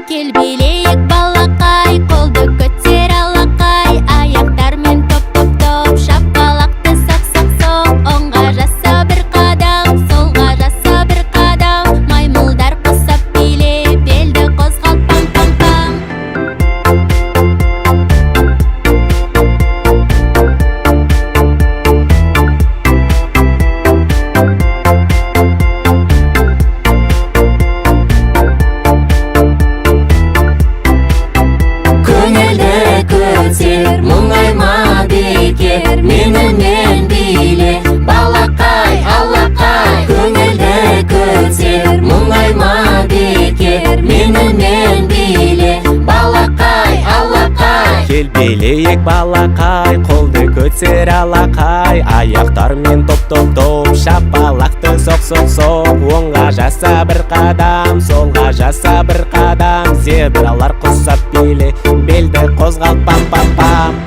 Кел билейік балақай, қолды көтер алақай, аяқтармен топ-топ-топ, шапалақты соқ-соқ-соқ. Оңға жаса бір қадам, солға жаса бір қадам, маймылдар құсап биле, белді қозғалт пам-пам-пам. Көңілді көтер, мұңайма бекер, менімен биле, балақай, алақай. Көңілді көтер, мұңайма бекер, менімен биле, балақай, алақай. Кел билейік балақай, қолды көтер алақай, аяқтармен топ-топ-топ, шапалақты соқ-соқ-соқ. Оңға жаса бір қадам, солға жаса бір қадам, зебралар құсап биле, белді қозғалт пам-пам-пам.